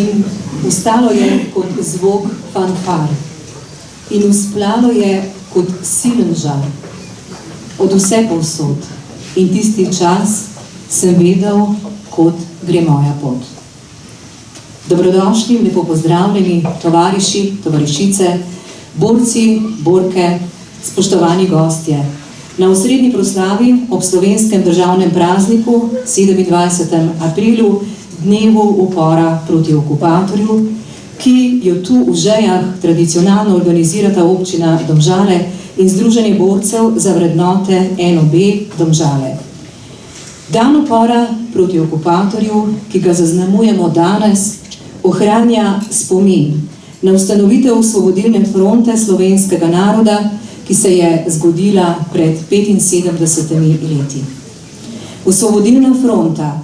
in ustalo je kot zvok fanfar in usplalo je kot silen žar od vse povsod in tisti čas sem vedel, kot gre moja pot. Dobrodošli, lepo pozdravljeni, tovariši, tovarišice, borci, borke, spoštovani gostje. Na osrednji proslavi ob slovenskem državnem prazniku 27. aprilu, dnevu upora proti okupatorju, ki jo tu v Žejah tradicionalno organizirata občina Domžale in Združenje borcev za vrednote NOB Domžale. Dan upora proti okupatorju, ki ga zaznamujemo danes, ohranja spomin na ustanovitev Osvobodilne fronte slovenskega naroda, ki se je zgodila pred 75 leti. Osvobodilna fronta,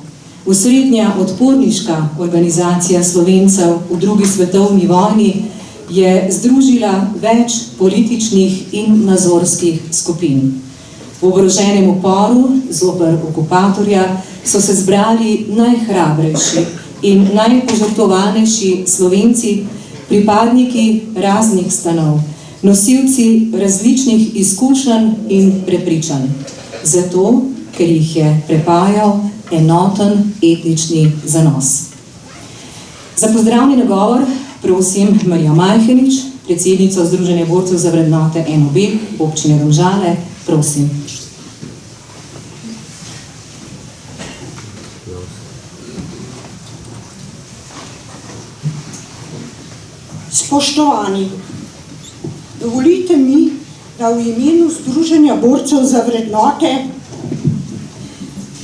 osrednja odporniška organizacija Slovencev v drugi svetovni vojni, je združila več političnih in nazorskih skupin. V oboroženem uporu zoper okupatorja so se zbrali najhrabrejši in najpožrtovanejši Slovenci, pripadniki raznih stanov, nosilci različnih izkušenj in prepričanj, zato, ker jih je prepajal enoten etnični zanos. Za pozdravni nagovor prosim Marijo Majhenič, predsednico Združenja borcev za vrednote NOB občine Domžale, prosim. Spoštovani, dovolite mi, da v imenu Združenja borcev za vrednote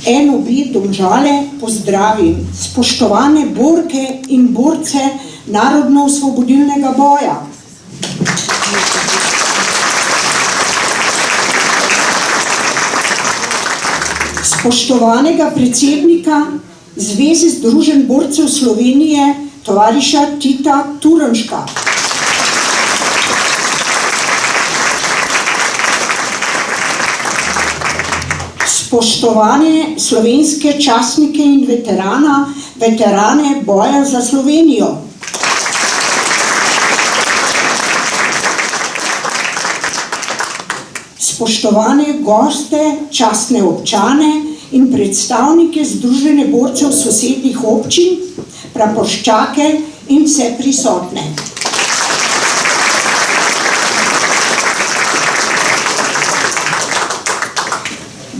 NOB Domžale pozdravim spoštovane borke in borce narodno-osvobodilnega boja. Spoštovanega predsednika Zveze združenj borcev Slovenije, tovariša Tita Turnška. Spoštovane slovenske častnike in veterane boja za Slovenijo. Spoštovane goste, častne občane in predstavnike Združenja borcev sosednjih občin, praporščake in vse prisotne.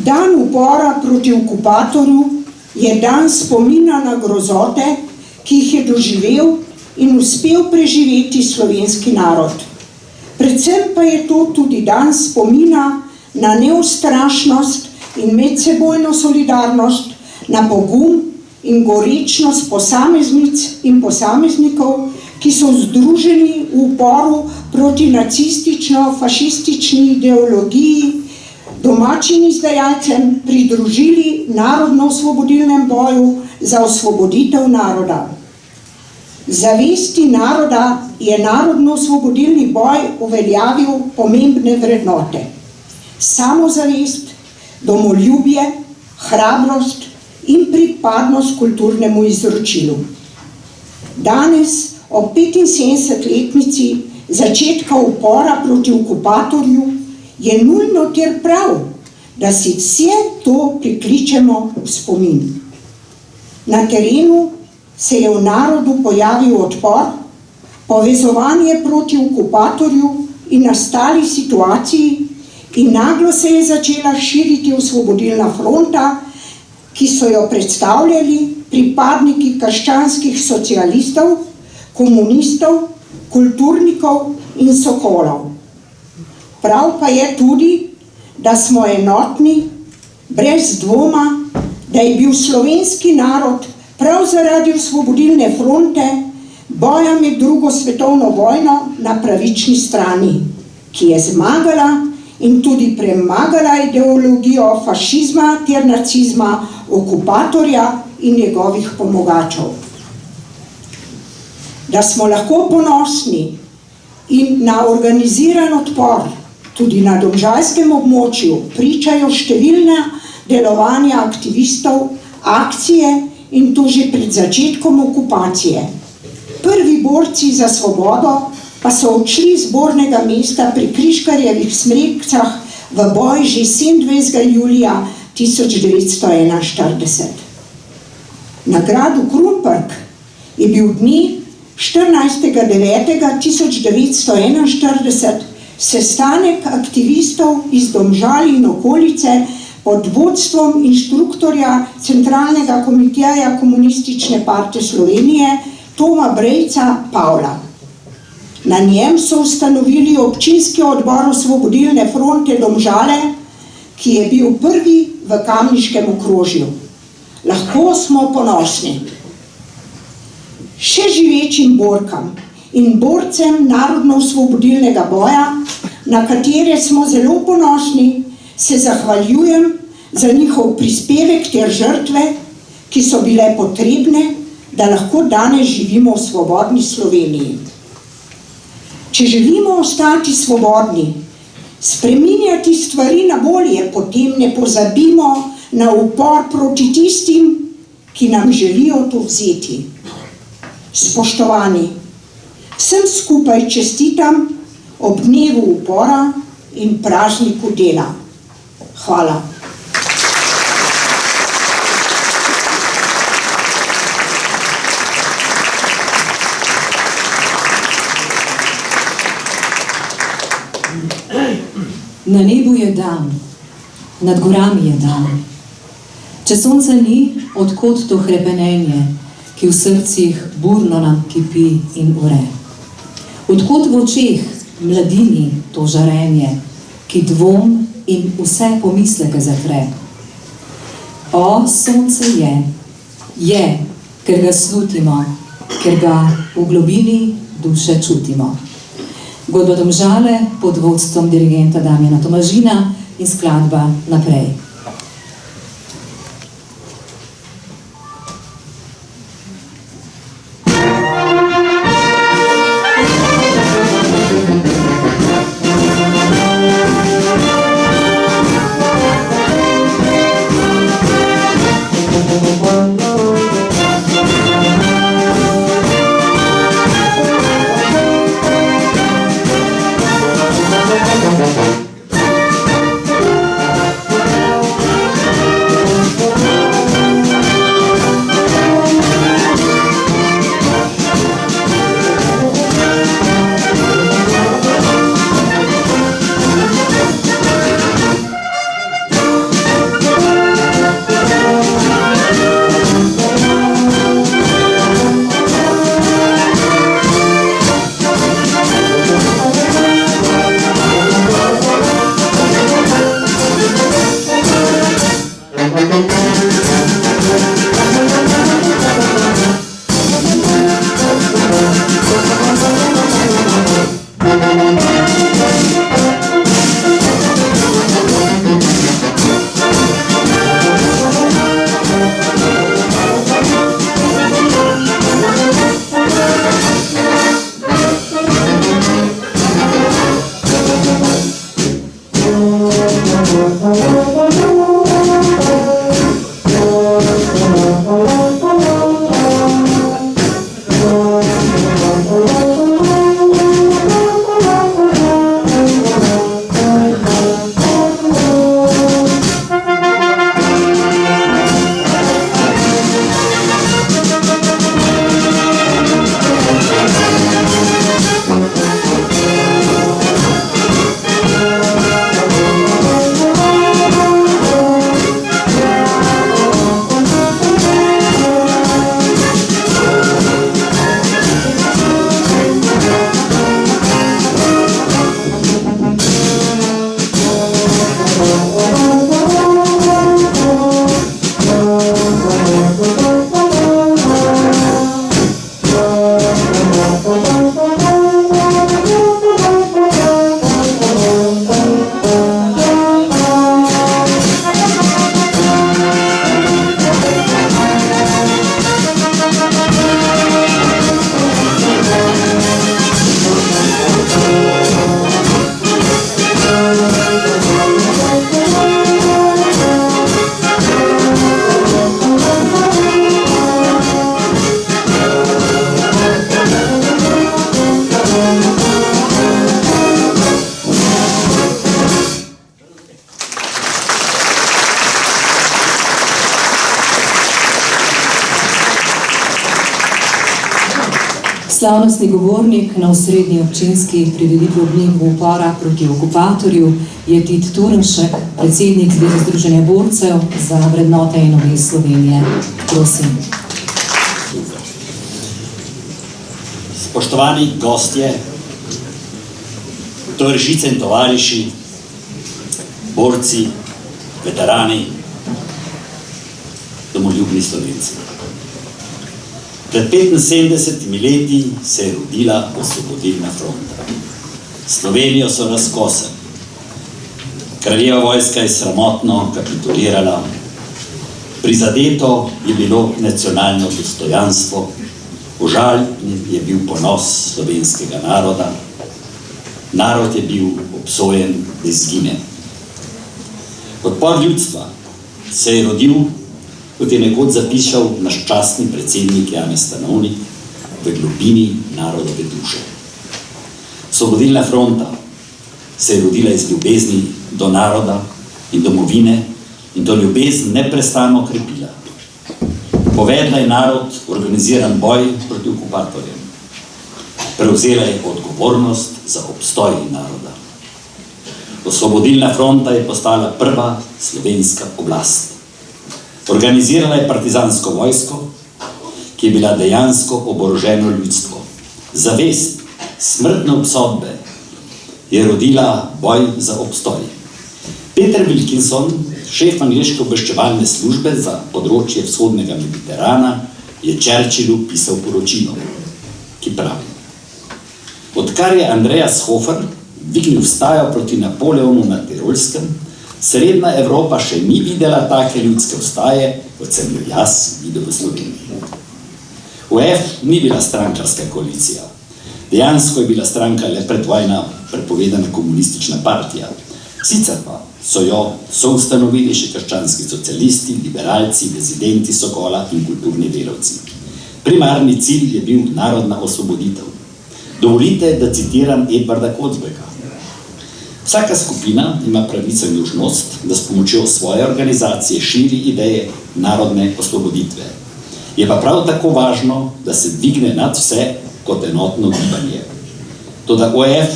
Dan upora proti okupatorju je dan spomina na grozote, ki jih je doživel in uspel preživeti slovenski narod. Predvsem pa je to tudi dan spomina na neustrašnost in medsebojno solidarnost, na pogum in gorečnost posameznic in posameznikov, ki so združeni v uporu proti nacistično-fašistični ideologiji, domačim izdajalcem pridružili narodno-osvobodilnem boju za osvoboditev naroda. Zavesti naroda je narodno-osvobodilni boj uveljavil pomembne vrednote: samozavest, domoljubje, hrabrost in pripadnost kulturnemu izročilu. Danes, ob 75-letnici začetka upora proti okupatorju, je nujno ter prav, da si vse to prikličemo v spomin. Na terenu se je v narodu pojavil odpor, povezovanje proti okupatorju in nastali situaciji in naglo se je začela širiti Osvobodilna fronta, ki so jo predstavljali pripadniki krščanskih socialistov, komunistov, kulturnikov in sokolov. Prav pa je tudi, da smo enotni, brez dvoma, da je bil slovenski narod prav zaradi Osvobodilne fronte boja med drugo svetovno vojno na pravični strani, ki je zmagala in tudi premagala ideologijo fašizma ter nacizma, okupatorja in njegovih pomagačev. Da smo lahko ponosni in na organiziran odpor tudi na domžalskem območju pričajo številna delovanja aktivistov, akcije in to že pred začetkom okupacije. Prvi borci za svobodo pa so odšli z zbornega mesta pri Križkarjevih Smrekcah v boj že 27. julija 1941. Na gradu Krumperk je bil dne 14.9.1941 sestanek aktivistov iz Domžal in okolice pod vodstvom inštruktorja Centralnega komiteja Komunistične partije Slovenije Toma Brejca Pavla. Na njem so ustanovili občinski odbor Osvobodilne fronte Domžale, ki je bil prvi v Kamniškem okrožju. Lahko smo ponosni. Še živečim borkam in borcem narodno-osvobodilnega boja, na katere smo zelo ponosni, se zahvaljujem za njihov prispevek ter žrtve, ki so bile potrebne, da lahko danes živimo v svobodni Sloveniji. Če želimo ostati svobodni, spreminjati stvari na bolje, potem ne pozabimo na upor proti tistim, ki nam želijo to vzeti. Spoštovani, vsem skupaj čestitam ob dnevu upora in prazniku dela. Hvala. Na nebu je dan, nad gorami je dan. Če sonca ni, odkot to hrepenenje, ki v srcih burno nam kipi in ure? Odkot v očeh mladini to žarenje, ki dvom in vse pomisleke zatre? O, sonce je, ker ga slutimo, ker ga v globini duše čutimo. Godba Domžale pod vodstvom dirigenta Damjana Tomažina in skladba Naprej. Slavnostni govornik na osrednji občinski prireditvi ob dnevu upora proti okupatorju je Tit Turnšek, predsednik Zveze združenja borcev za vrednote in vest Slovenije. Prosim. Spoštovani gostje, tovarišice in tovariši, borci, veterani, domoljubni Slovenci. Pred 75 leti se je rodila Osvobodilna fronta. Slovenijo so razkosali. Kraljeva vojska je sramotno kapitulirala. Prizadeto je bilo nacionalno dostojanstvo. Užaljen je bil ponos slovenskega naroda. Narod je bil obsojen, da izgine. Odpor ljudstva se je rodil, kot je nekoč zapisal naš častni predsednik Janez Stanovnik, v globini narodove duše. Osvobodilna fronta se je rodila iz ljubezni do naroda in domovine in to ljubezen neprestano krepila. Povedla je narod organiziran boj proti okupatorjem. Prevzela je odgovornost za obstoj naroda. Osvobodilna fronta je postala prva slovenska oblast. Organizirala je partizansko vojsko, ki je bila dejansko oboroženo ljudstvo. Zavest smrtne obsodbe je rodila boj za obstoj. Peter Wilkinson, šef angleške obveščevalne službe za področje vzhodnega Mediterana, je Churchillu pisal poročilo, ki pravi: odkar je Andreas Hofer dvignil vstajo proti Napoleonu na Tirolskem, srednja Evropa še ni videla take ljudske vstaje, kot sem jo jaz videl v Sloveniji. UF ni bila strankarska koalicija. Dejansko je bila stranka le predvojna prepovedana komunistična partija. Sicer pa so jo soustanovili še krščanski socialisti, liberalci, dezidenti Sokola in kulturni delavci. Primarni cilj je bil narodna osvoboditev. Dovolite, da citiram Edvarda Kocbeka. Vsaka skupina ima pravico in dolžnost, da s pomočjo svoje organizacije širi ideje narodne osvoboditve. Je pa prav tako važno, da se dvigne nad vse kot enotno gibanje. Toda OF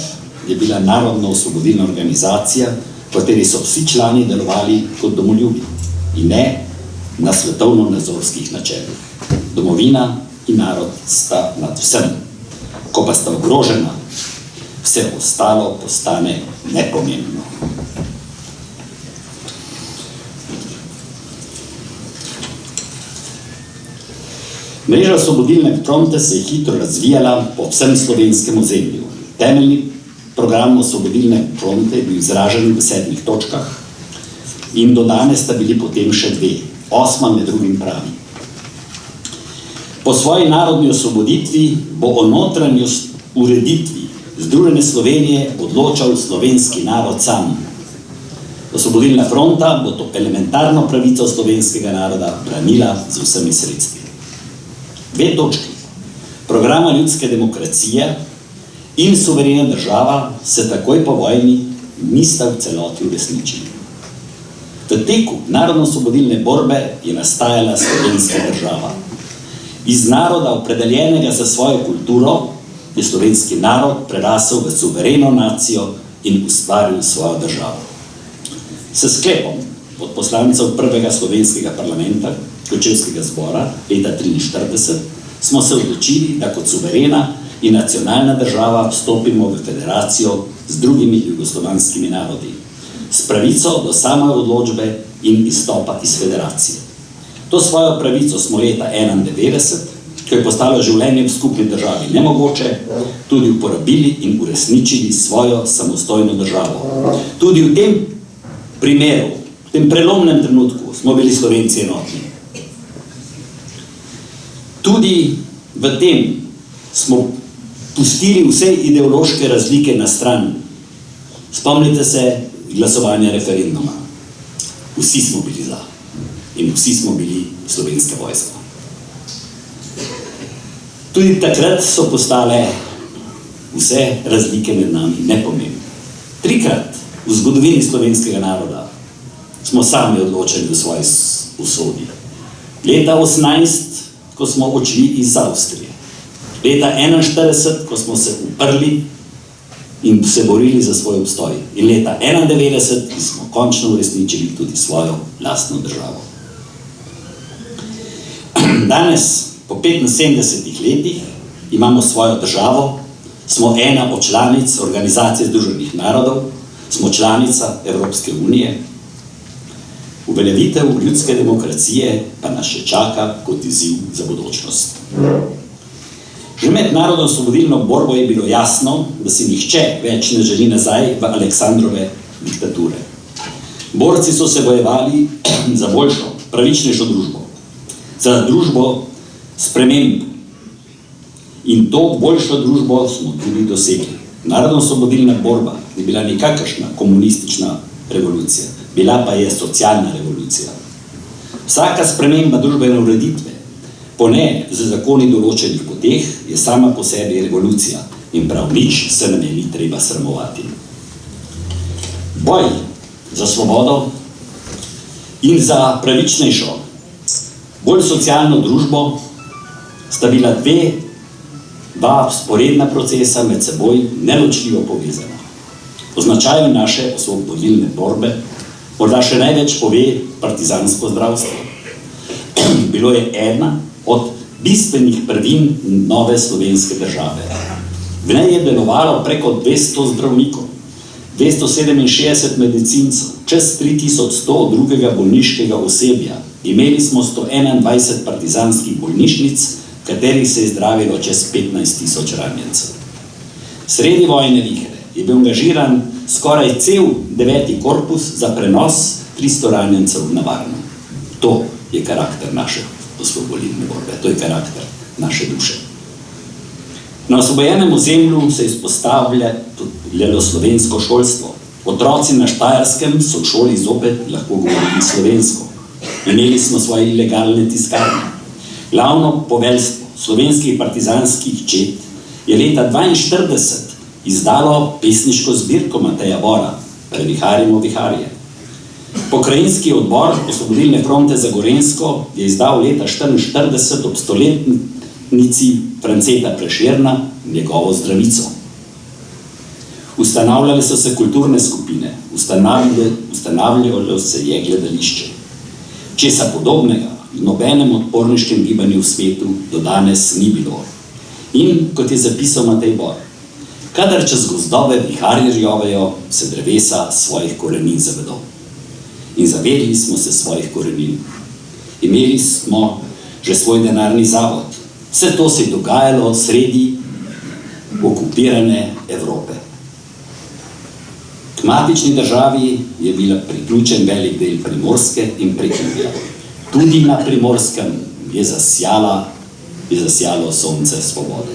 je bila narodno osvobodilna organizacija, v kateri so vsi člani delovali kot domoljubi in ne na svetovno-nazorskih načelih. Domovina in narod sta nad vsem. Ko pa sta ogrožena, vse ostalo postane nepomembno. Mreža Osvobodilne fronte se je hitro razvijala po vsem slovenskem ozemlju. Temeljni program Osvobodilne fronte je bil izražen v 7 točkah in do danes sta bili potem še 2. 8. med drugim pravi: po svoji narodni osvoboditvi bo o notranji ureditvi Združene Slovenije odločal slovenski narod sam. Osvobodilna fronta bo to elementarno pravico slovenskega naroda branila z vsemi sredstvi. 2 točki programa ljudske demokracije in suverena država se takoj po vojni nista v celoti uresničili. V teku narodno-osvobodilne borbe je nastajala slovenska država. Iz naroda, opredeljenega za svojo kulturo, je slovenski narod prerasel v suvereno nacijo in ustvaril svojo državo. S sklepom od poslancev prvega slovenskega parlamenta, Kočevskega zbora, leta 1943, smo se odločili, da kot suverena in nacionalna država vstopimo v federacijo z drugimi jugoslovanskimi narodi, s pravico do samoodločbe in izstopa iz federacije. To svojo pravico smo leta 1991, ko je postalo življenje v skupni državi nemogoče, tudi uporabili in uresničili svojo samostojno državo. Tudi v tem primeru, v tem prelomnem trenutku smo bili Slovenci enotni. Tudi v tem smo pustili vse ideološke razlike na stran. Spomnite se glasovanja referenduma. Vsi smo bili za in vsi smo bili slovenska vojska. Tudi takrat so postale vse razlike med nami nepomembne. 3-krat v zgodovini slovenskega naroda smo sami odločili v svoji usodi. Leta 18, ko smo odšli iz Avstrije. Leta 1941, ko smo se uprli in se borili za svoj obstoj. In leta 1991, ki smo končno uresničili tudi svojo lastno državo. Danes, po 75 letih, imamo svojo državo, smo ena od članic Organizacije Združenih narodov, smo članica Evropske unije. Uveljavitev ljudske demokracije pa nas še čaka kot izziv za bodočnost. Že med narodno-osvobodilno borbo je bilo jasno, da si nihče več ne želi nazaj v Aleksandrove diktature. Borci so se bojevali za boljšo, pravičnejšo družbo, za družbo sprememb. In to boljšo družbo smo tudi dosegli. Narodno-osvobodilna borba je bila nikakršna komunistična revolucija, bila pa je socialna revolucija. Vsaka sprememba družbene ureditve, po ne z zakoni določenih poteh, je sama po sebi revolucija in prav nič se nam je ni treba sramovati. Boj za svobodo in za pravičnejšo, bolj socialno družbo sta bila dva vzporedna procesa med seboj neločljivo povezana. O značaju naše osvobodilne borbe morda še največ pove partizansko zdravstvo. Bilo je ena od bistvenih prvin nove slovenske države. V njej je delovalo preko 200 zdravnikov, 267 medicincev, čez 3100 drugega bolniškega osebja. Imeli smo 121 partizanskih bolnišnic, v katerih se je zdravilo čez 15.000 ranjencev. Sredi vojne vihre je bil angažiran skoraj cel 9. korpus za prenos 300 ranjencev na varno. To je karakter naše osvobodilne borbe, to je karakter naše duše. Na osvobojenem ozemlju se je izpostavljalo slovensko šolstvo. Otroci na Štajerskem so v šoli zopet lahko govorili slovensko. Imeli smo svoje ilegalne tiskarne. Glavno poveljstvo slovenskih partizanskih čet je leta 1942 izdalo pesniško zbirko Mateja Bora, Previharimo viharje. Pokrajinski odbor Osvobodilne fronte za Gorenjsko je izdal leta 1944 ob stoletnici Franceta Prešerna njegovo zdravico. Ustanavljale so se kulturne skupine, ustanavljalo se je gledališče. Česa podobnega v nobenem odporniškem gibanju v svetu do danes ni bilo. In, kot je zapisal Matej Bor, kadar čez gozdove viharji rjovejo, se drevesa svojih korenin zavedo. In zavedli smo se svojih korenin. Imeli smo že svoj denarni zavod. Vse to se je dogajalo sredi okupirane Evrope. K matični državi je bila priključen velik del Primorske in Prekmurja. Tudi na Primorskem je zasjalo sonce svobode.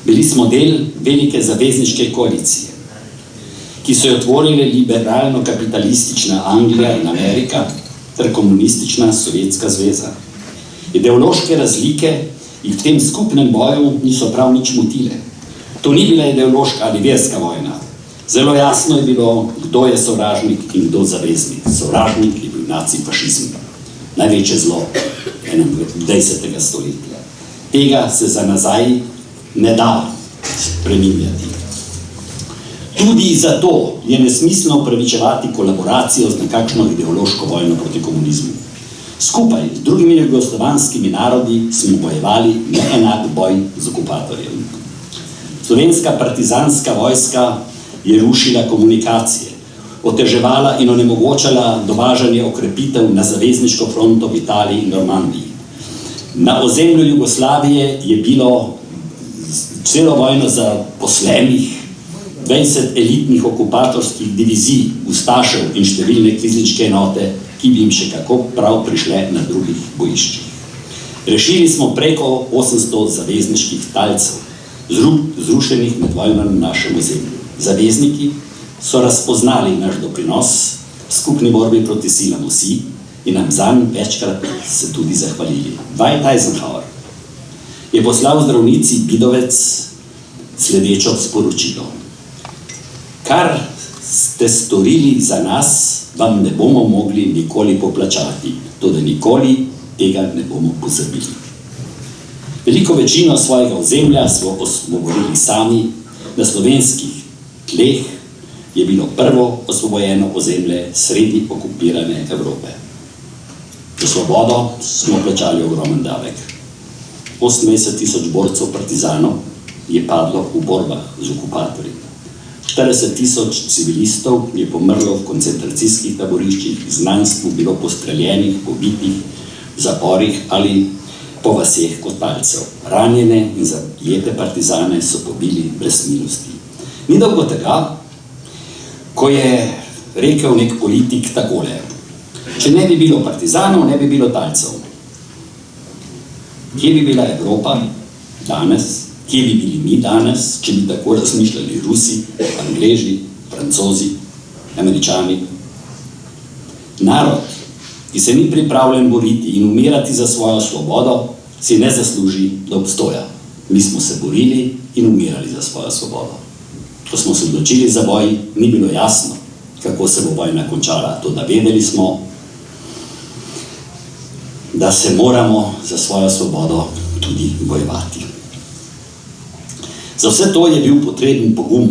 Bili smo del velike zavezniške koalicije, ki so jo tvorile liberalno-kapitalistična Anglija in Amerika ter komunistična Sovjetska zveza. Ideološke razlike jih v tem skupnem boju niso prav nič motile. To ni bila ideološka ali verska vojna. Zelo jasno je bilo, kdo je sovražnik in kdo zaveznik. Sovražnik je bil nacifašizem, največje zlo 21. stoletja. Tega se za nazaj ne da spreminjati. Tudi zato je nesmiselno upravičevati kolaboracijo z nekakšno ideološko vojno proti komunizmu. Skupaj z drugimi jugoslovanskimi narodi smo bojevali neenak boj z okupatorjem. Slovenska partizanska vojska je rušila komunikacije, oteževala in onemogočala dovažanje okrepitev na zavezniško fronto v Italiji in Normandiji. Na ozemlju Jugoslavije je bilo celo vojno zaposlenih 20 elitnih okupatorskih divizij, ustašev in številne kvizličke enote, ki bi jim še kako prav prišle na drugih bojiščih. Rešili smo preko 800 zavezniških talcev, zrušenih med vojno na našem ozemlju. Zavezniki so razpoznali naš doprinos v skupni borbi proti silam osi in nam zanj večkrat se tudi zahvalili. Dwight Eisenhower je poslal zdravnici Bidovec sledečo sporočilo. Kar ste storili za nas, vam ne bomo mogli nikoli poplačati, toda nikoli tega ne bomo pozabili. Veliko večino svojega ozemlja smo osvobodili sami, na slovenskih tleh je bilo prvo osvobojeno ozemlje sredi okupirane Evrope. Za svobodo smo plačali ogromen davek. 28.000 borcev partizanov je padlo v borbah z okupatorji. 40.000 civilistov je pomrlo v koncentracijskih taboriščih, znanstvu bilo postreljenih, pobitih, v zaporih ali po vaseh kot palcev. Ranjene in zajete partizane so pobili brez milosti. Ni dolgo tega, ko je rekel nek politik takole: če ne bi bilo partizanov, ne bi bilo talcev. Kje bi bila Evropa danes? Kje bi bili mi danes, če bi tako razmišljali Rusi, Angleži, Francozi, Američani? Narod, ki se ni pripravljen boriti in umirati za svojo svobodo, si ne zasluži, da obstoja. Mi smo se borili in umirali za svojo svobodo. Ko smo se odločili za boj, ni bilo jasno, kako se bo vojna končala. Toda vedeli smo, da se moramo za svojo svobodo tudi bojevati. Za vse to je bil potreben pogum.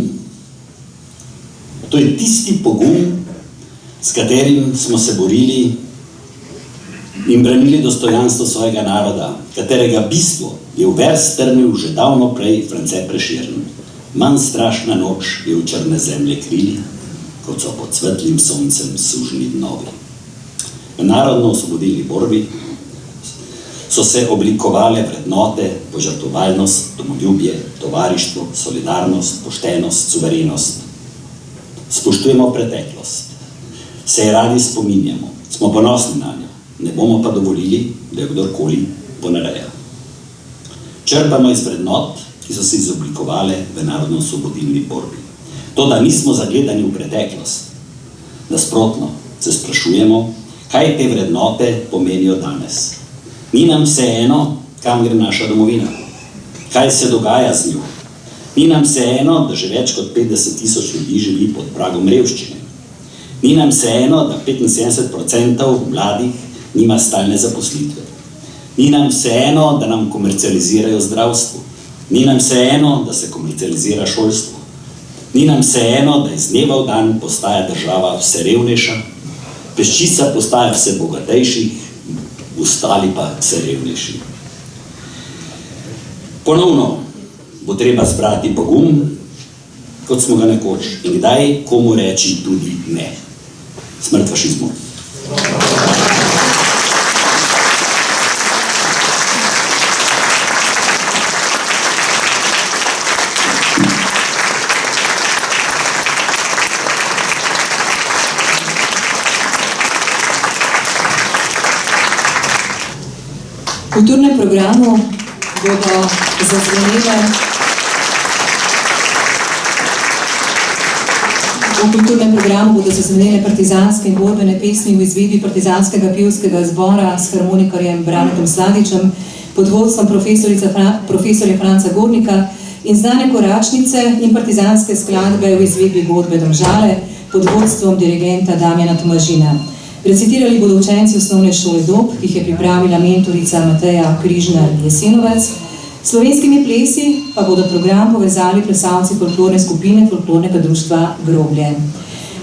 To je tisti pogum, s katerim smo se borili in branili dostojanstvo svojega naroda, katerega bistvo je v vers strnil že davno prej France Prešeren. Manj strašna noč je v črne zemlje krili, kot so pod svetlim soncem sužni dnovi. V narodno-osvobodilni borbi so se oblikovale vrednote, požrtvovalnost, domoljubje, tovarištvo, solidarnost, poštenost, suverenost. Spoštujemo preteklost, se je radi spominjamo, smo ponosni na njo, ne bomo pa dovolili, da jo kdorkoli ponareja. Črpamo iz vrednot, ki so se izoblikovale v narodno-osvobodilni borbi. To, da nismo zagledani v preteklost, nasprotno se sprašujemo, kaj te vrednote pomenijo danes. Ni nam vseeno, kam gre naša domovina, kaj se dogaja z njo. Ni nam vseeno, da že več kot 50.000 ljudi živi pod pragom revščine. Ni nam vseeno, da 75% mladih nima stalne zaposlitve. Ni nam vseeno, da nam komercializirajo zdravstvo. Ni nam vseeno, da se komercializira šolstvo. Ni nam vseeno, da iz dneva v dan postaja država vse revnejša, peščica postaja vse bogatejših, ostali pa vse revnejši. Ponovno bo treba zbrati pogum, kot smo ga nekoč, in kdaj komu reči tudi ne. Smrt fašizmu. V kulturnem programu bodo zazvenele partizanske in borbene pesmi v izvedbi partizanskega pevskega zbora s harmonikarjem Branetom Sladičem pod vodstvom profesorja Franca Gornika in znane koračnice in partizanske skladbe v izvedbi godbe Domžale pod vodstvom dirigenta Damjana Tomažina. Recitirali bodo učenci osnovne šole Dob, ki jih je pripravila mentorica Mateja Križnar-Jesenovec. Slovenskimi plesi pa bodo program povezali plesalci folklorne skupine folklornega društva Groblje.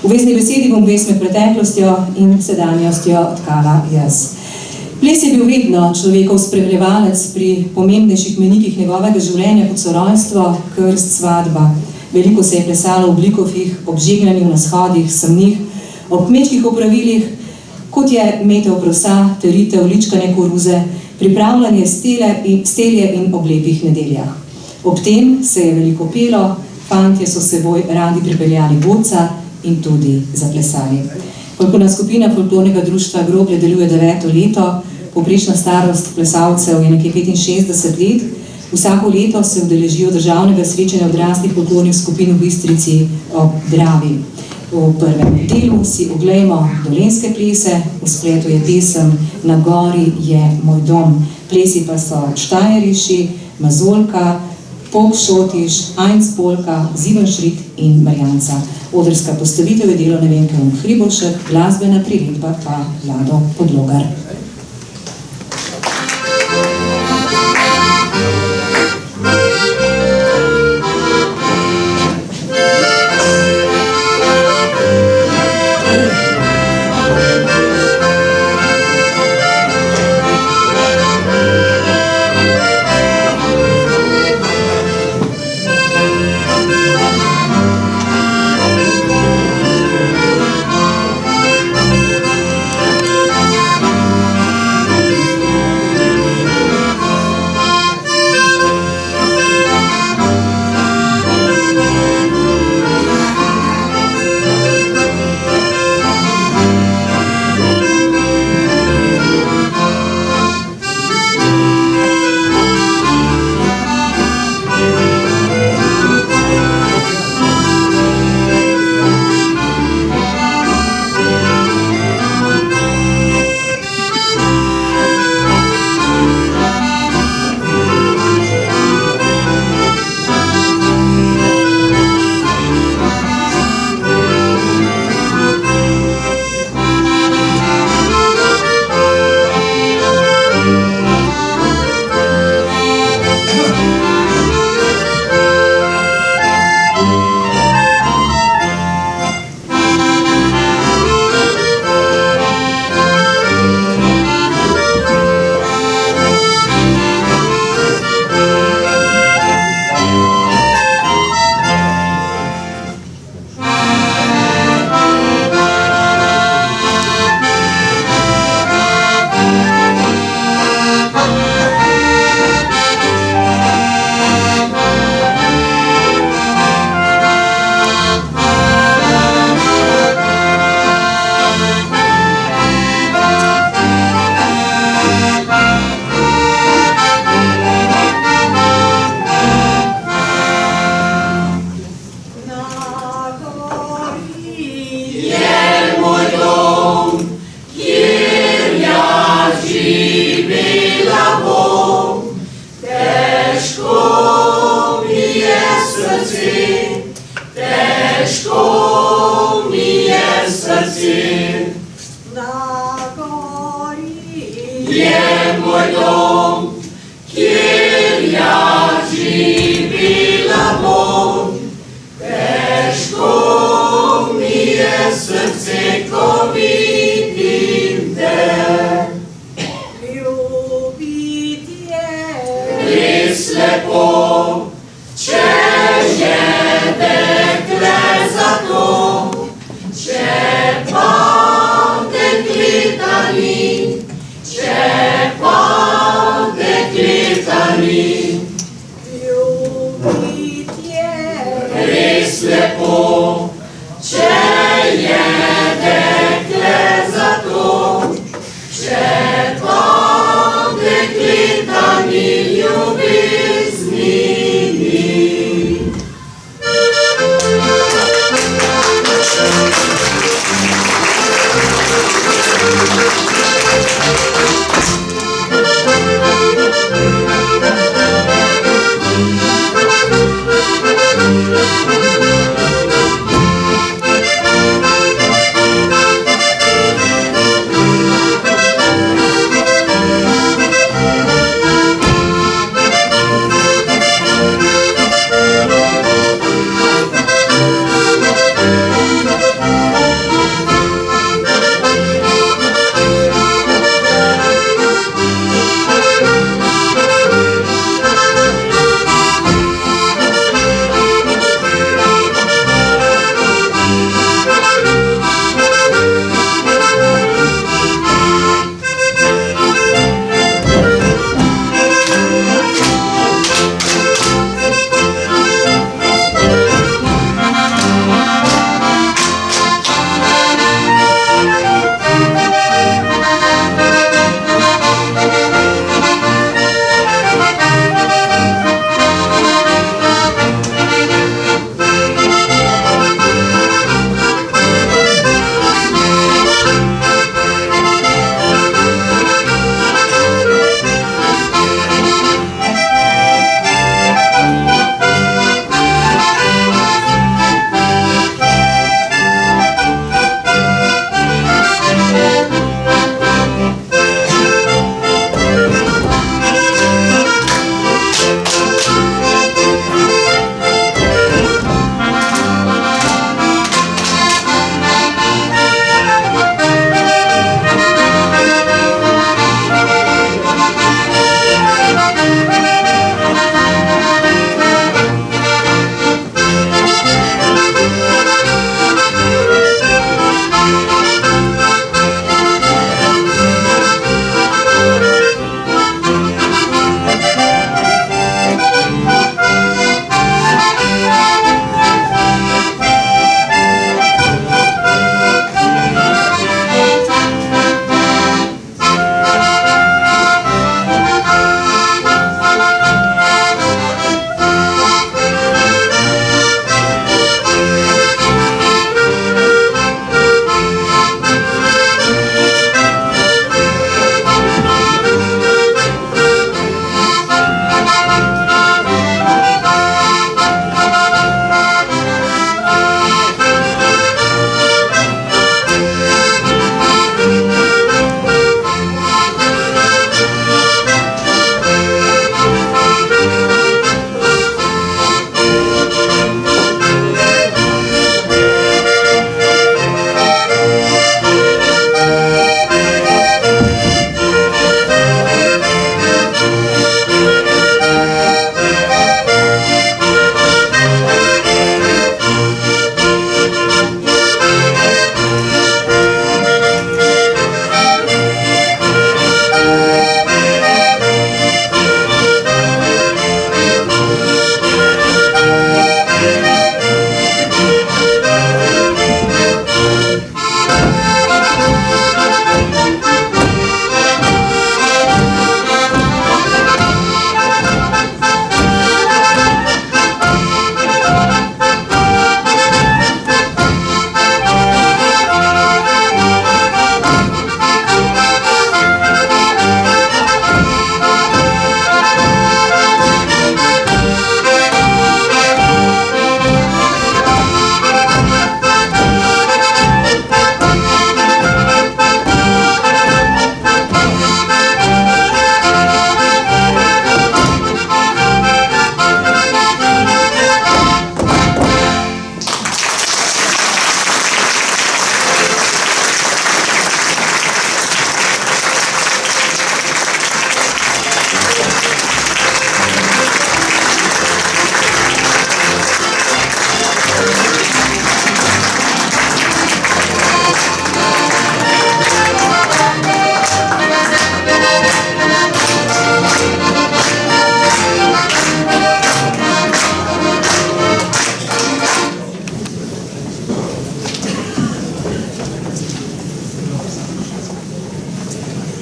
V vezni besedi bom vez med preteklostjo in sedanjostjo tkala jaz. Ples je bil vedno človekov spremljevalec pri pomembnejših menikih njegovega življenja, kot so rojstvo, krst, svadba. Veliko se je plesalo v blikovih, ob žegnanju na shodih, semnih, ob kmečkih opravilih, kot je metev prosa, teritev, ličkanje koruze, pripravljanje stelje in ob lepih nedeljah. Ob tem se je veliko pelo, fantje so seboj radi pripeljali godca in tudi zaplesali. Folklorna skupina folklornega društva Groblje deluje 9. leto, povprečna starost plesalcev je nekje 65 let. Vsako leto se udeležijo državnega srečanja odraslih folklornih skupin v Bistrici ob Dravi. V prvem delu si oglejmo dolenjske plese, v spletu je pesem Na gori je moj dom. Plesi pa so Štajeriši, Mazolka, Pokšotiš, Einspolka, Zibenšrit in Marjanca. Odrska postavitev je delo Nevenke Hribovšek, glasbena priredba pa Lado Podlogar.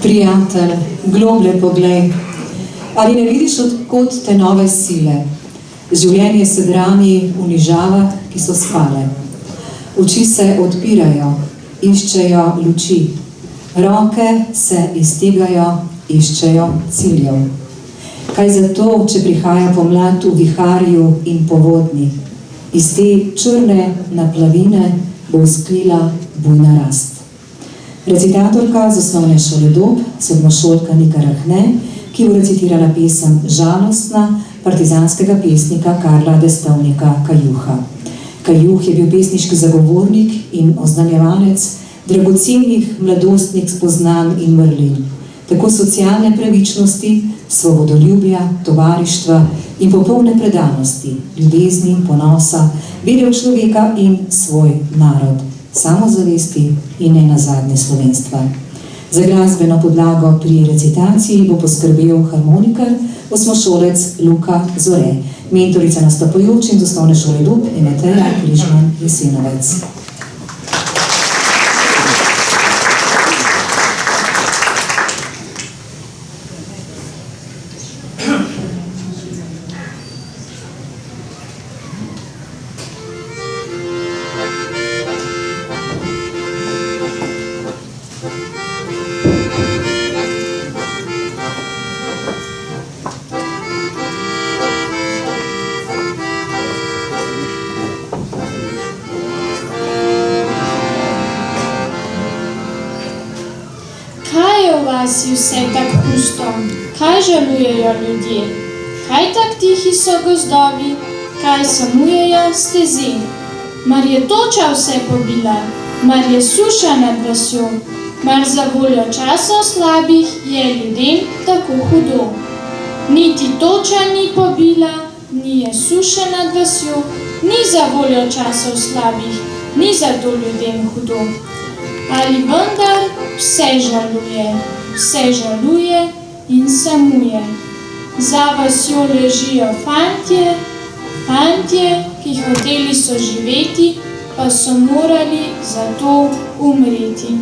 Prijatelj, globlje poglej, ali ne vidiš, odkot te nove sile? Življenje se drami v nižavah, ki so spale. Oči se odpirajo, iščejo luči. Roke se iztegajo, iščejo ciljev. Kaj zato, če prihaja pomlad v viharju in povodni? Iz te črne naplavine bo vzklila bujna rast. Recitatorka z osnovne šole Dob, sedmošolka Nika Rahne, ki bo recitirala pesem Žalostna partizanskega pesnika Karla Destovnika Kajuha. Kajuh je bil pesniški zagovornik in oznanjevalec dragocenih mladostnih spoznanj in vrlin, tako socialne pravičnosti, svobodoljubja, tovarištva in popolne predanosti, ljubezni, ponosa, vere v človeka in svoj narod, samozavesti in nenazadnje slovenstva. Za glasbeno podlago pri recitaciji bo poskrbel harmonikar, osmošolec Luka Zore. Mentorica nastopajočim z osnovne šole Dob je Mateja Križman Jesenovec. Si vse tak pusto, kaj žalujejo ljudje, kaj tak tihi so gozdovi, kaj samujejo stezi. Mar je toča vse pobila, mar je suša nad vasjo, mar za voljo časov slabih je ljudem tako hudo. Niti toča ni pobila, ni je suša nad vasjo, ni za voljo časov slabih, ni za to ljudem hudo. Ali vendar vse žaluje in samuje. Za vasjo ležijo fantje, ki hoteli so živeti, pa so morali za to umreti.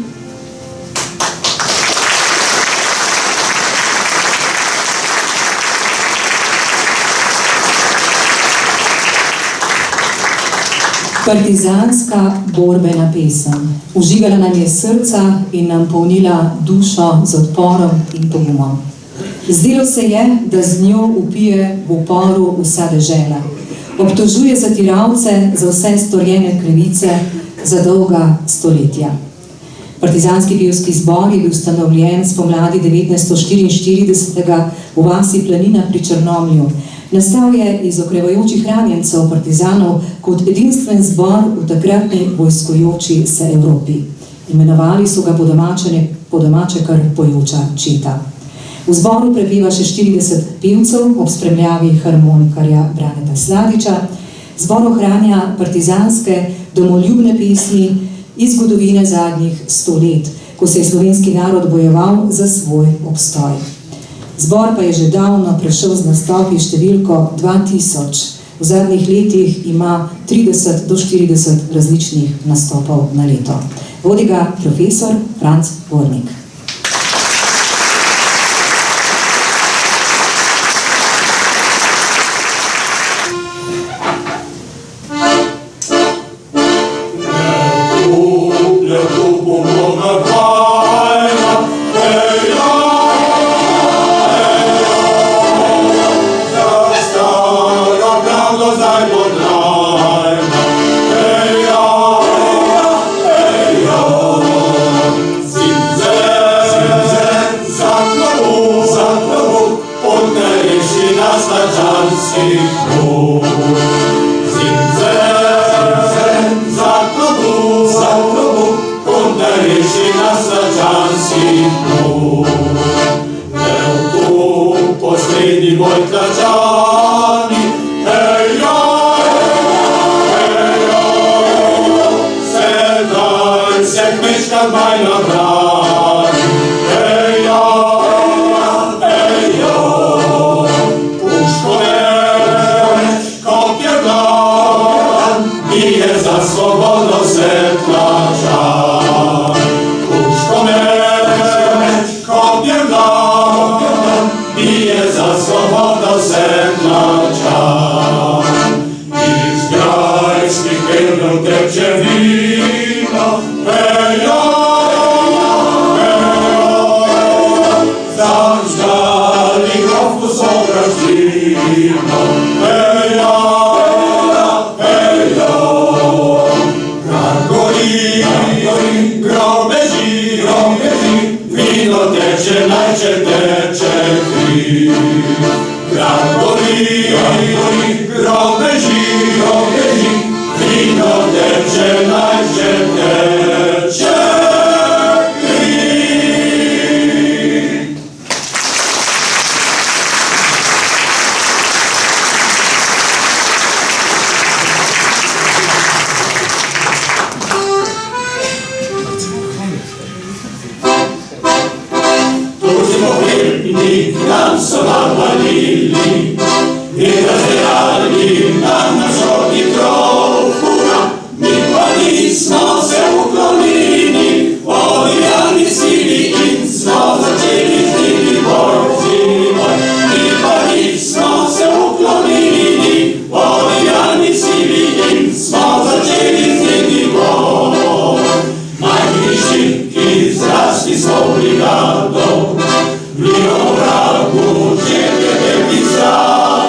Partizanska borbena pesem. Užigala nam je srca in nam polnila dušo z odporom in pogumom. Zdelo se je, da z njo upije v uporu vsa dežela. Obtožuje zatiralce za vse storjene krivice za dolga stoletja. Partizanski pevski zbor je bil ustanovljen spomladi 1944 v vasi Planina pri Črnomlju. Nastal je iz okrevajočih ranjencev partizanov kot edinstven zbor v takratni vojskujoči se Evropi. Imenovali so ga po domače kar pojoča četa. V zboru prepeva še 40 pevcev ob spremljavi harmonikarja Braneta Sladiča. Zbor ohranja partizanske domoljubne pesmi iz zgodovine zadnjih 100 let, ko se je slovenski narod bojeval za svoj obstoj. Zbor pa je že davno prešel z nastopi številko 2000. V zadnjih letih ima 30 do 40 različnih nastopov na leto. Vodi ga profesor Franc Vornik. Puško meč, teče vino, pejo, zažgali grofu sovraždino, pejo, grad gori, grob beži, vino teče, najče teče kri. Grad gori, grob beži, vino teče, najče teče kri. Tu smo vredni, nam so navalili, i razdirali nam naš rodni krov, mi pa nismo se uklonili, povijani sili in smo začeli z njimi boj. Mi pa nismo se uklonili, povijani sili in smo začeli z njimi boj. Najvišji, ki zrasli smo brigado, blijo vragu, čekaj veliki strah,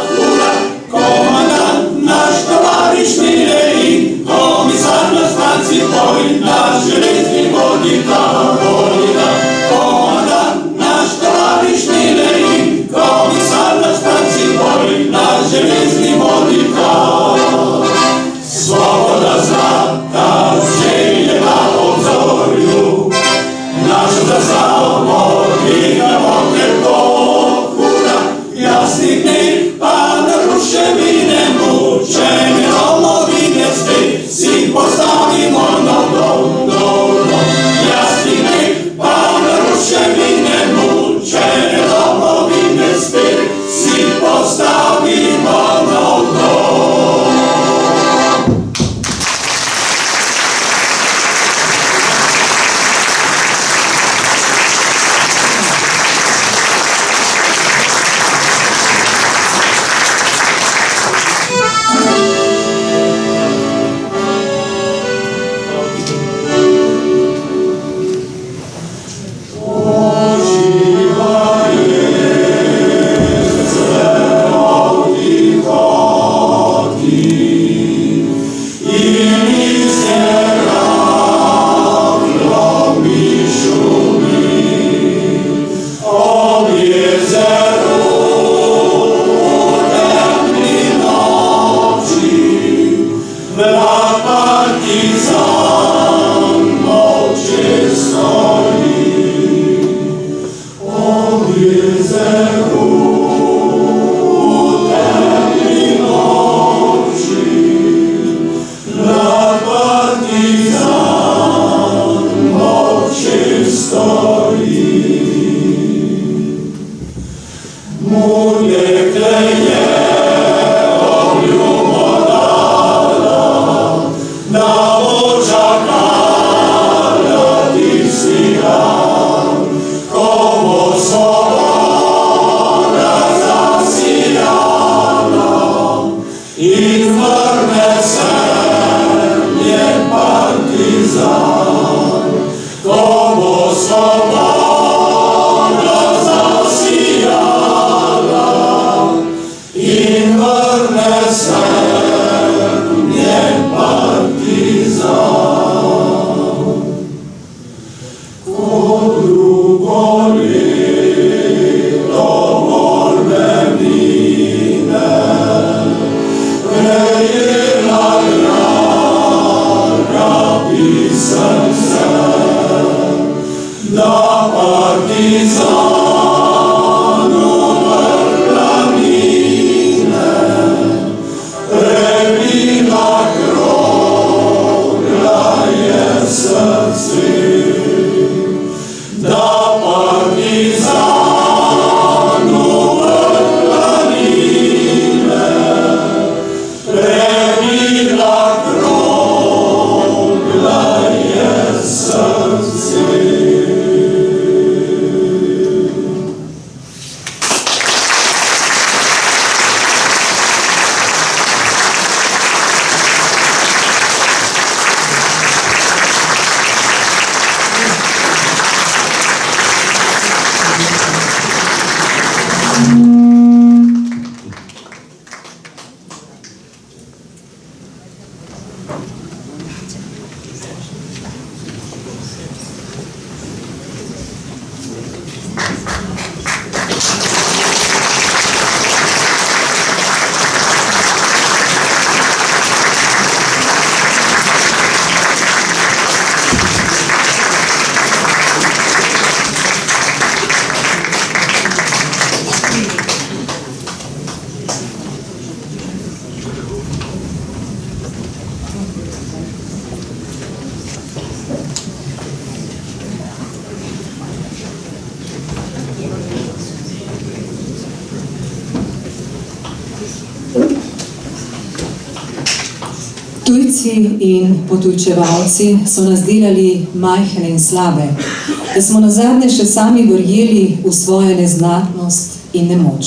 komandant naš tovariš Milej, komisar naš Francipoj, naš železni vodita, komandant naš tovariš Milej, komisar naš Francipoj, naš železni vodita. Svoboda zlata željela obzorju, našu zastavo dvigamo krepko, jasnih dneh pa na ruševine mučene domovine spet si postavimo nov. Jasnih dneh pa na ruševine mučene domovine spet si postavimo nov. Rejela gra, Tujci in potujčevalci so nas delali majhne in slabe, da smo nazadnje še sami verjeli v svojo neznatnost in nemoč.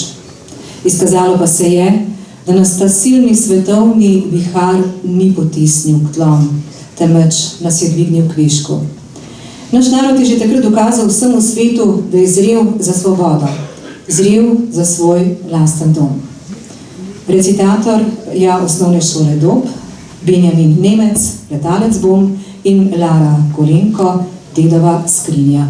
Izkazalo pa se je, da nas ta silni svetovni vihar ni potisnil k tlom, temveč nas je dvignil k višku. Naš narod je že takrat dokazal vsemu svetu, da je zrel za svobodo, zrel za svoj lasten dom. Recitator osnovne šole Dob, Benjamin Nemec, letalec bom, in Lara Kolenko, Dedova skrinja.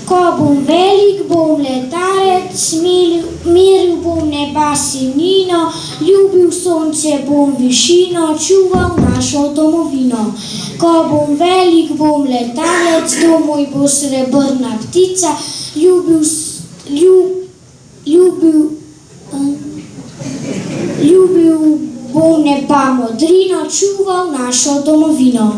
Ko bom velik, bom letalec, meril bom neba sinino, ljubil sonce bom višino, čuval našo domovino. Ko bom velik, bom letalec, dom moj bo srebrna ptica, ljubil bom neba modrino, čuval našo domovino.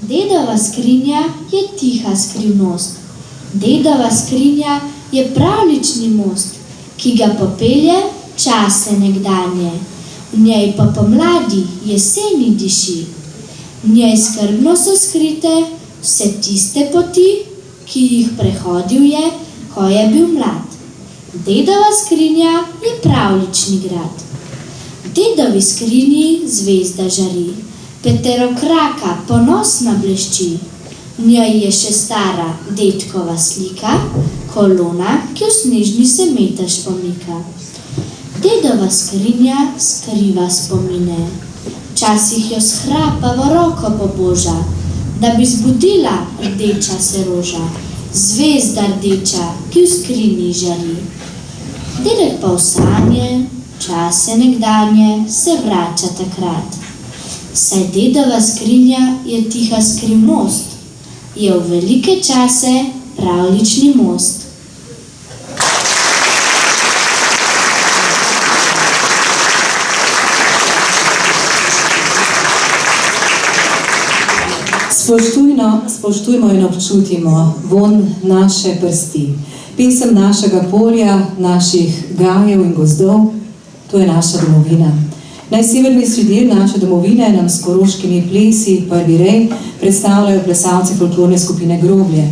Dedova skrinja je tiha skrivnost. Dedova skrinja je pravlični most, ki ga popelje čase nekdanje. V njej pa pomladi jeseni diši. V njej skrbno so skrite vse tiste poti, ki jih prehodil je, ko je bil mlad. Dedova skrinja je pravlični grad. V dedovi skrinji zvezda žari. Peterokraka ponosna blešči, v njej je še stara dedkova slika, kolona, ki v snežni se metež pomika. Dedova skrinja skriva spomine, včasih jo s hrapavo roko poboža, da bi zbudila rdeča se roža, zvezda rdeča, ki v skrinji žari. Dedek pa v sanje, čase nekdanje, se vrača takrat. Saj dedova skrinja je tiha skrivnost, je v velike čase pravlični most. Spoštujmo in občutimo von naše prsti, pesem našega polja, naših gajev in gozdov, to je naša domovina. Najsevernejši del naše domovine nam s koroškimi plesi Prvi rej predstavljajo plesalci folklorne skupine Groblje.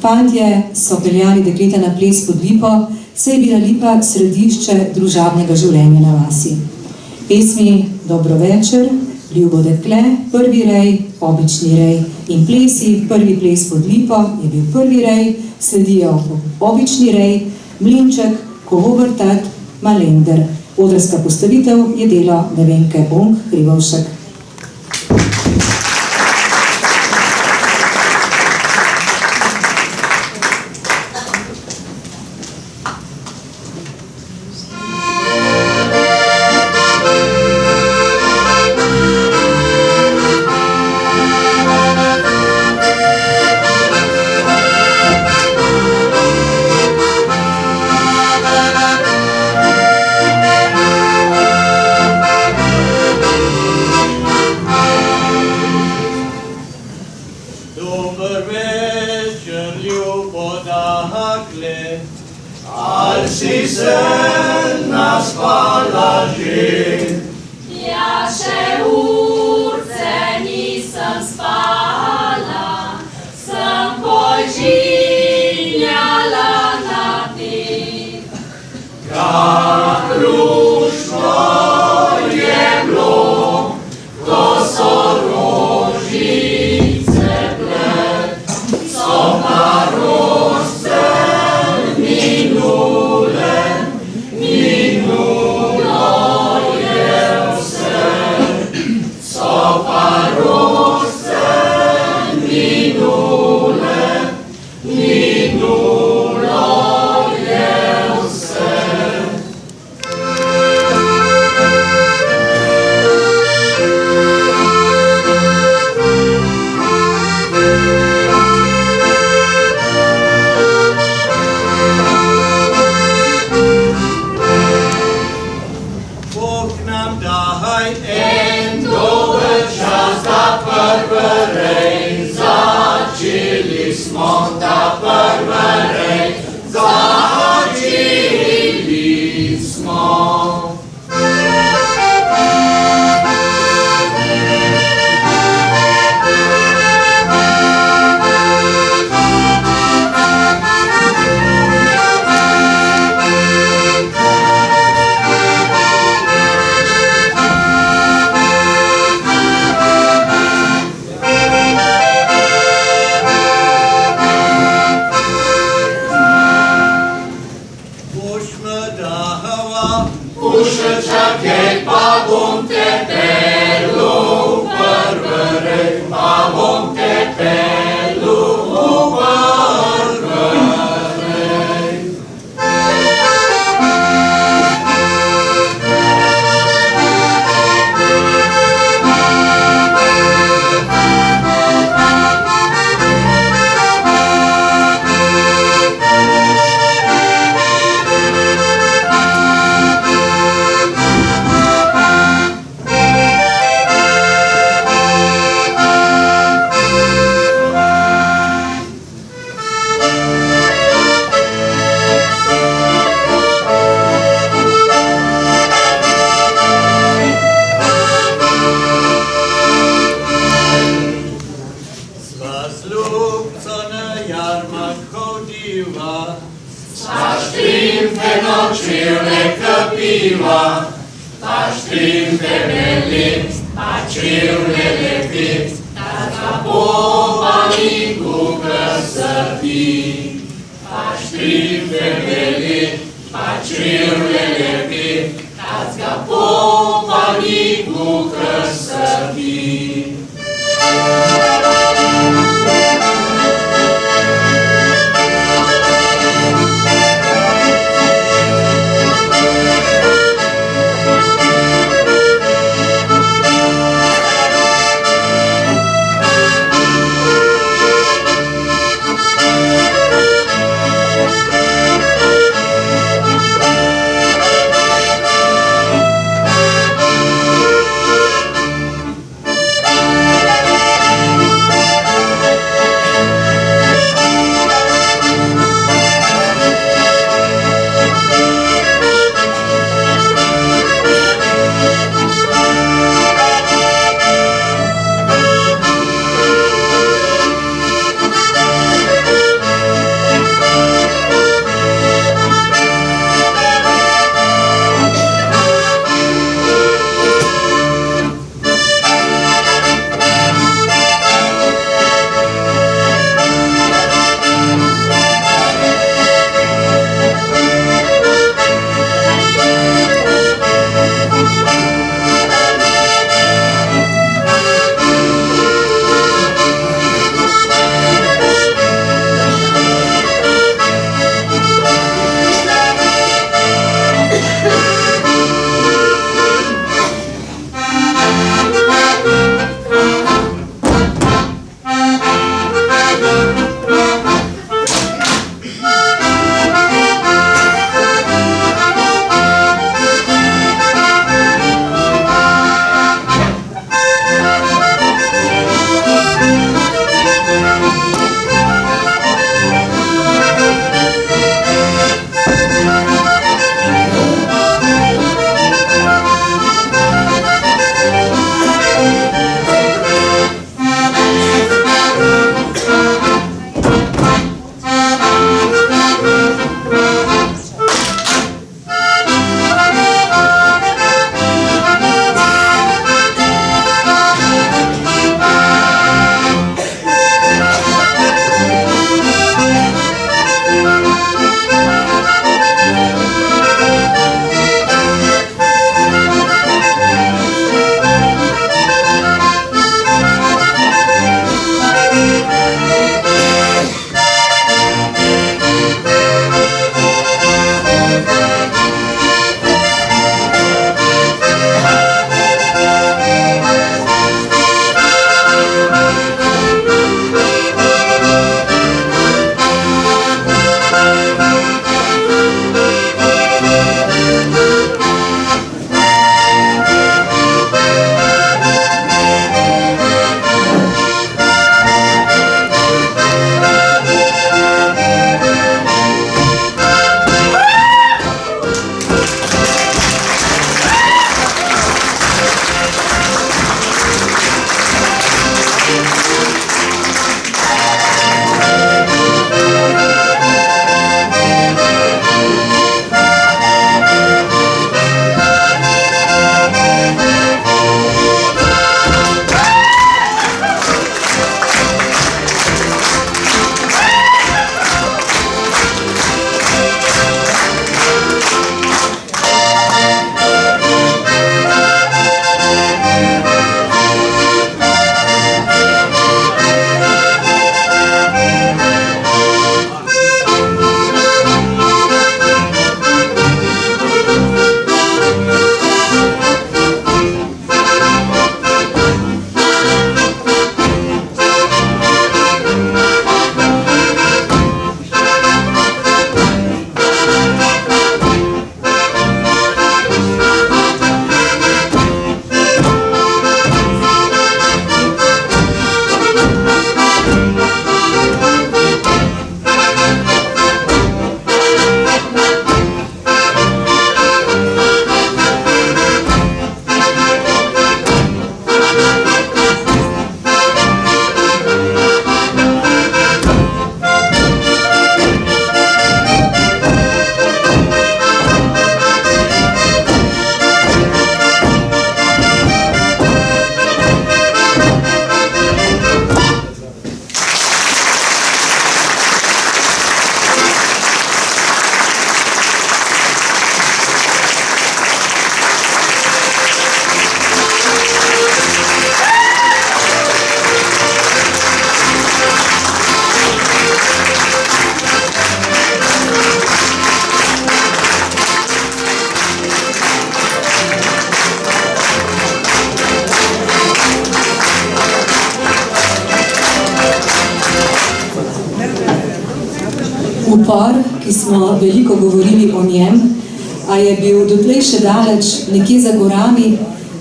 Fantje so peljali dekleta na ples pod lipo, saj je bila lipa središče družabnega življenja na vasi. Pesmi Dobro večer, Ljubo dekle, Prvi rej, Obični rej in plesi Prvi ples pod lipo je bil Prvi rej, sledijo Obični rej, Mlinček, Kovo vrtat, Malender. Odrska postavitev je delo Nevenke Bonk-Hribovšek. diva, sa strimpe nocciole capiva, ta strimpe belli, ta ciule lepi, ta capopa micu căsătii. Ta strimpe belli, ta ciule lepi, ta capopa micu căsătii. Upor, ki smo veliko govorili o njem, a je bil dotlej še daleč, nekje za gorami,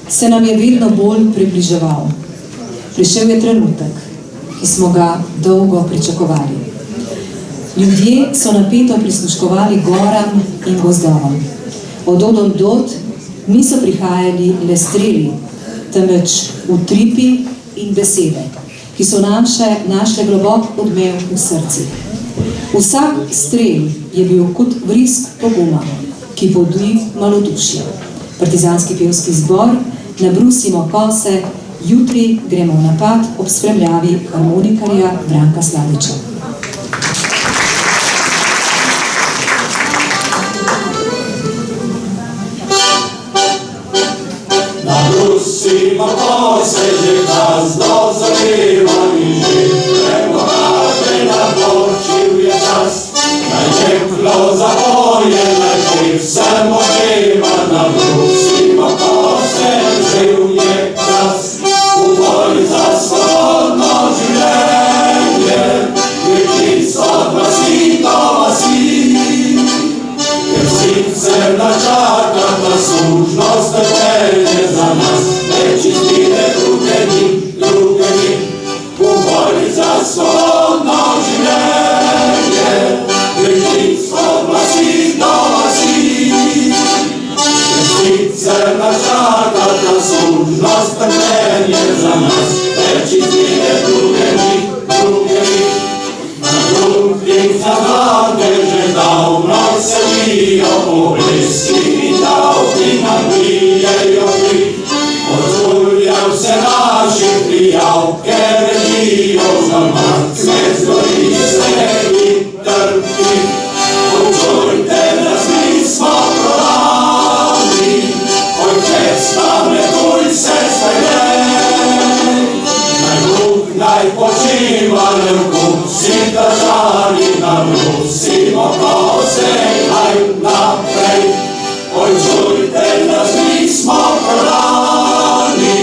se nam je vedno bolj približeval. Prišel je trenutek, ki smo ga dolgo pričakovali. Ljudje so napeto prisluškovali goram in gozdovom. Od dot niso prihajali le streli, temveč utripi in besede, ki so našle globok odmev v srcih. Vsak strel je bil kot vrisk poguma, ki podri malodušje. Partizanski pevski zbor, nabrusimo kose, jutri gremo v napad ob spremljavi harmonikarja Branka Slaviča. Nabrusimo kose, že gazdo zaveva in že gremo naprej na počil je čas. Naj peklo zapoje, naj pek sem opeva, nabrusimo kose, živ je čas. V boju za svobodno življenje, deklic od vasi do vasi. Ker sicer nas čaka ta služnost trpljenje za nas, več izbire druge ni. V boju za svobodno življenje, deklic od vasi do vasi. Ker sicer nas čaka ta služnost trpljenje za nas, več izbire druge ni. Na drugih zavade že davno sedijo, obleski in davki nam bijejo kri. Od žuljev se naši prijavke redijo, za mrtve zgori sledi trpi. Počujte, da mi smo prodani, oj česta metuj se speljej. Naj počiva levku vsi državi, nabrusimo kose, kaj naprej. Oj čujte, da mi smo prodani,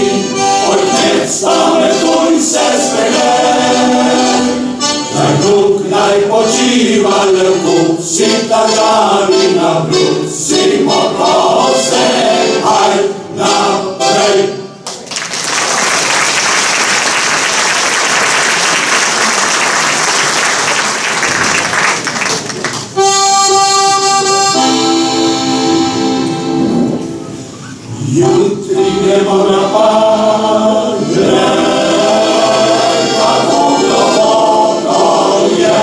oj mesta metuj se speljej. Naj počiva levku vsi državi, nabrusimo kose, kaj naprej. Jutri gremo napad, kako globoko je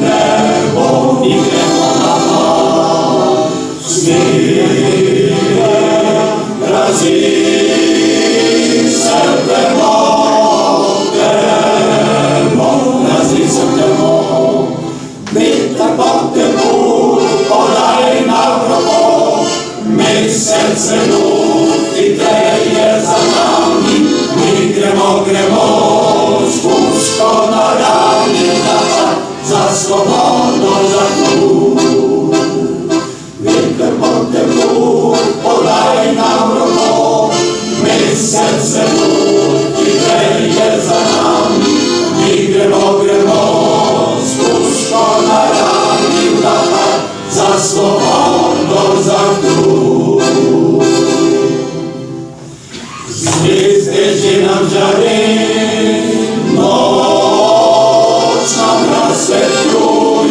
nebo. In gremo napad, smir razi se gremo, razi se gremo. Veter po tebu, podaj na vrho, mesec je za nami, mi gremo s puško na rami, napad za svobodo, za klub. Veter po tebu, podaj nam roko, mesec je za nami, mi gremo s puško na rami, napad za svobodo, za klub. Zvijezde že nam žare, noć nam rasvetljuje.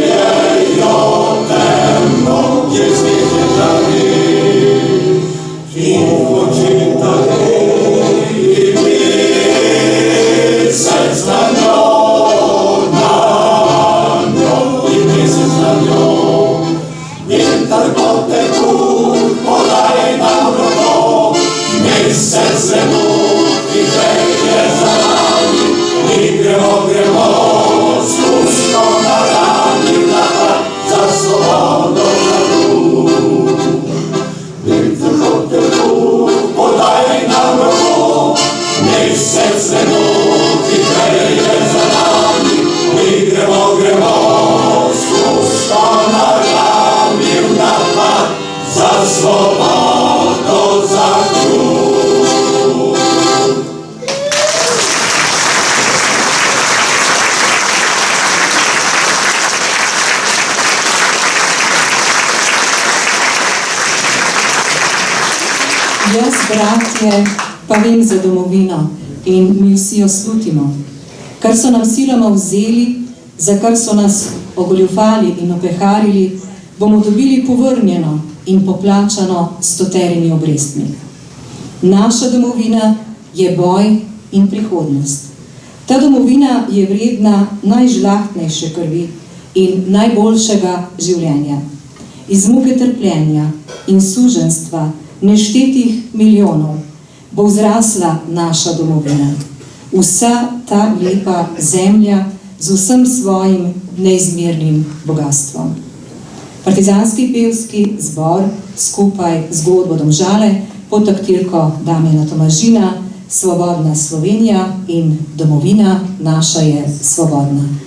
Jaz, bratje, pa vem za domovino in mi vsi jo slutimo. Kar so nam siloma vzeli, za kar so nas ogoljufali in opeharili, bomo dobili povrnjeno in poplačano 100 obrestmi. Naša domovina je boj in prihodnost. Ta domovina je vredna najžlahtnejše krvi in najboljšega življenja. Iz muke trpljenja in suženstva neštetih milijonov bo vzrasla naša domovina. Vsa ta lepa zemlja z vsem svojim neizmernim bogatstvom. Partizanski pevski zbor skupaj z godbo Domžale pod taktirko Damjana Tomažina, Svobodna Slovenija in domovina naša je svobodna.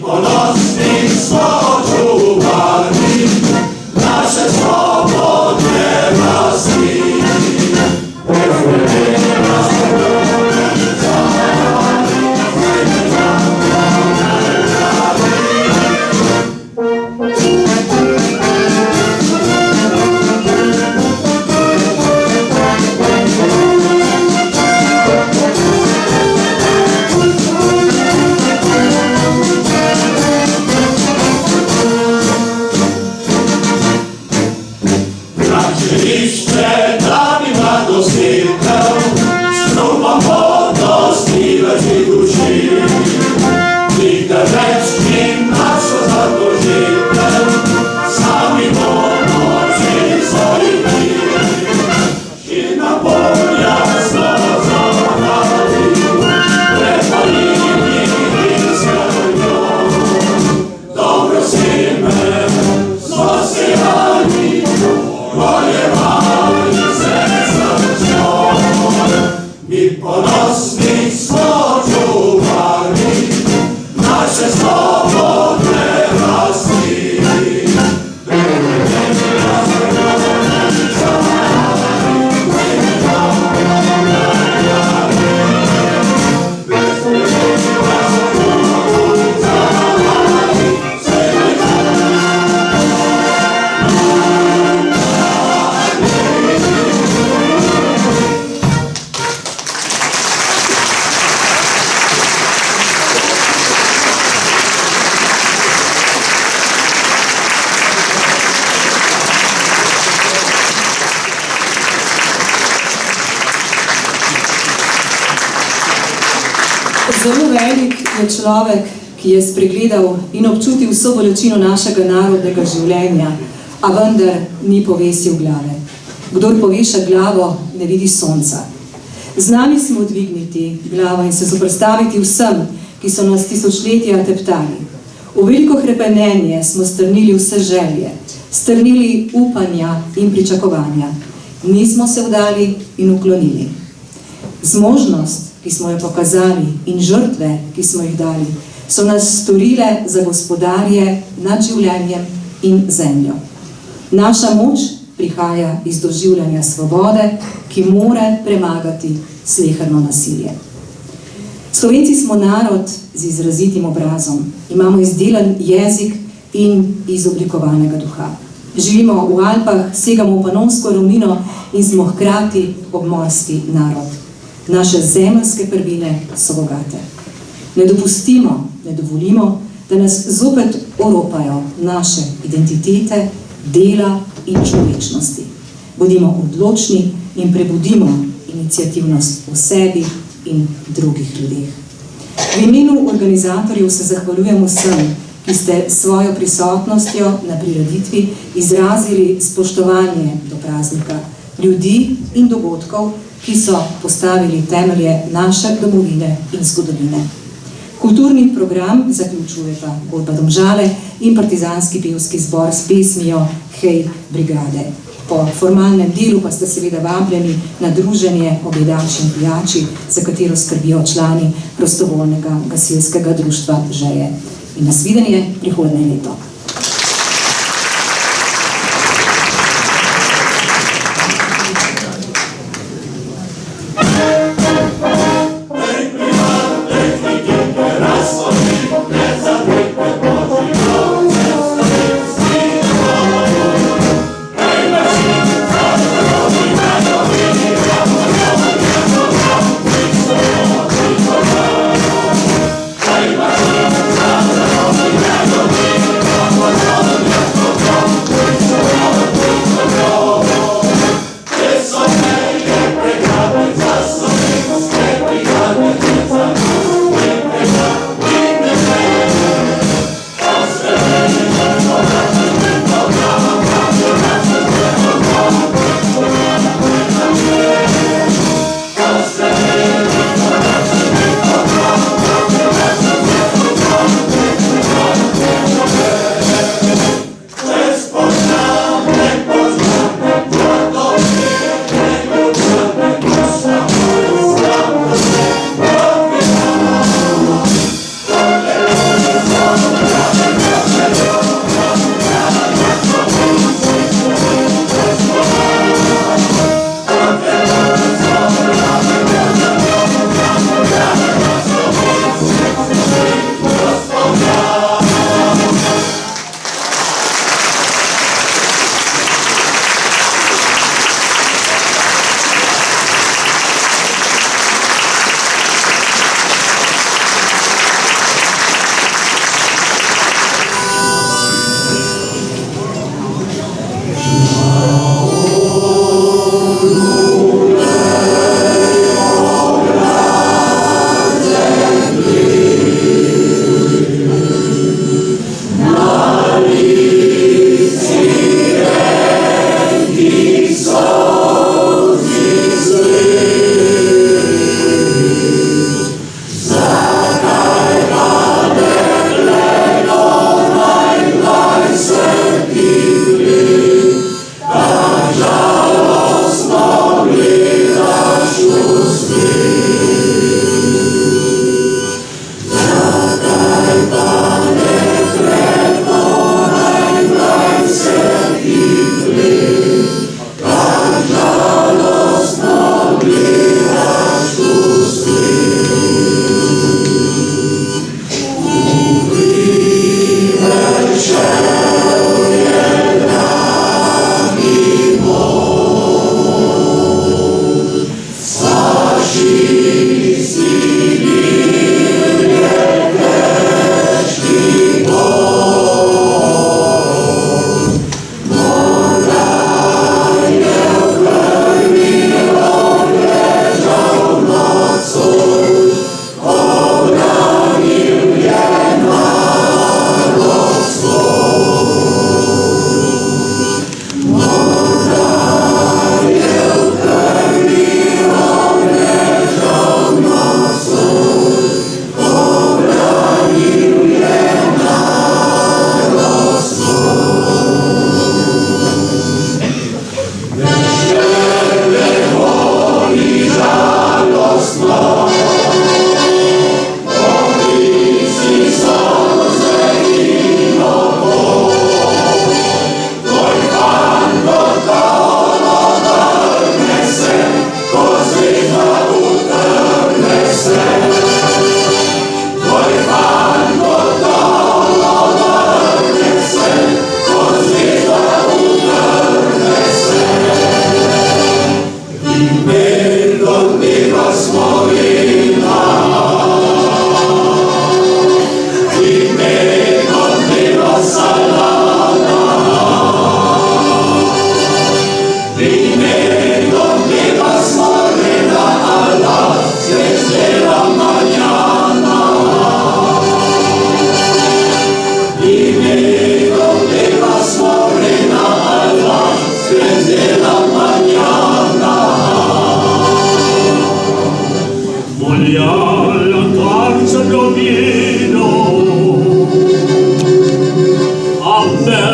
Ponosni smo čuvali naše slobode. Zelo velik je človek, ki je spregledal in občutil vso bolečino našega narodnega življenja, a vendar ni povesil glave. Kdor poveša glavo, ne vidi sonca. Znali smo dvigniti glavo in se zoperstaviti vsem, ki so nas tisočletja teptali. V veliko hrepenenje smo strnili vse želje, strnili upanja in pričakovanja. Nismo se vdali in uklonili. Zmožnost, ki smo jo pokazali, in žrtve, ki smo jih dali, so nas storile za gospodarje nad življenjem in zemljo. Naša moč prihaja iz doživljanja svobode, ki more premagati sleherno nasilje. Slovenci smo narod z izrazitim obrazom. Imamo izdelan jezik in izoblikovanega duha. Živimo v Alpah, segamo v Panonsko ravnino in smo hkrati obmorski narod. Naše zemeljske prvine so bogate. Ne dopustimo, ne dovolimo, da nas zopet oropajo naše identitete, dela in človečnosti. Bodimo odločni in prebudimo iniciativnost v sebi in drugih ljudeh. V imenu organizatorjev se zahvaljujem vsem, ki ste svojo prisotnostjo na prireditvi izrazili spoštovanje do praznika, ljudi in dogodkov, ki so postavili temelje naše domovine in zgodovine. Kulturni program zaključujeta godba Domžale in partizanski pevski zbor s pesmijo Hej, brigade. Po formalnem delu pa ste seveda vabljeni na druženje ob jedači in pijači, za katero skrbijo člani prostovoljnega gasilskega društva Žeje. In nasvidenje prihodnje leto. Hey,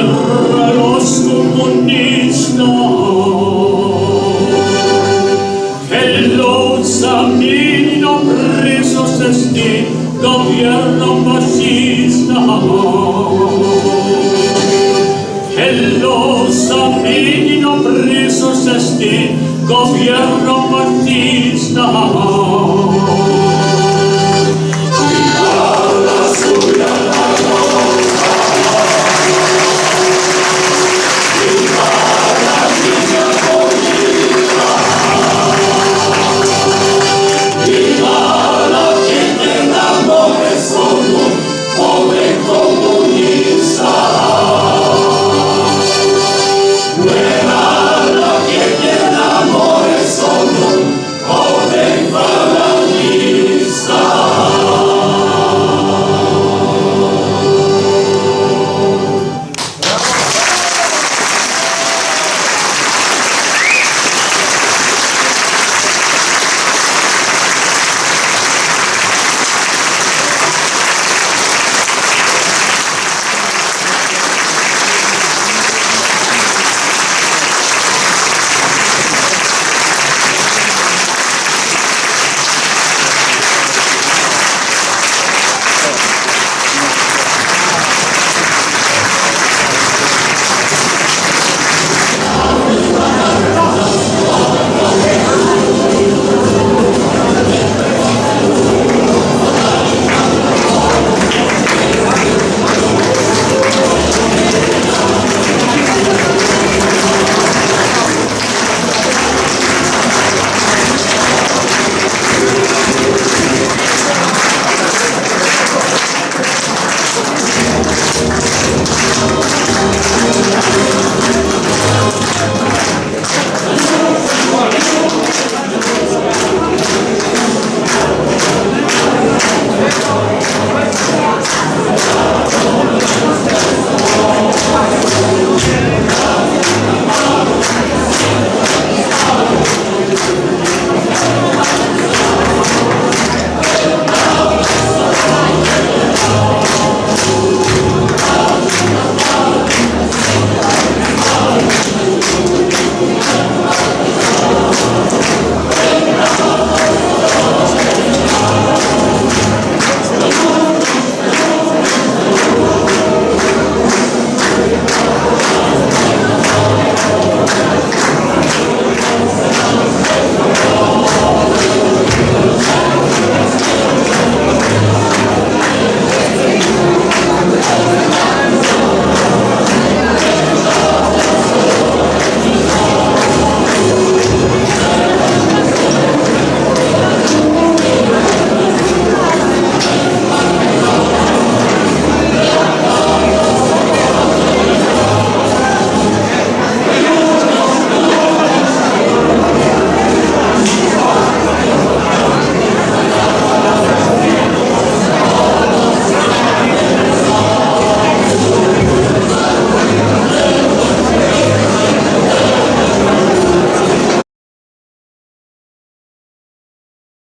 guerra los comunistas, que los amigos presos este gobierno fascista, que los amigos presos este gobierno fascista.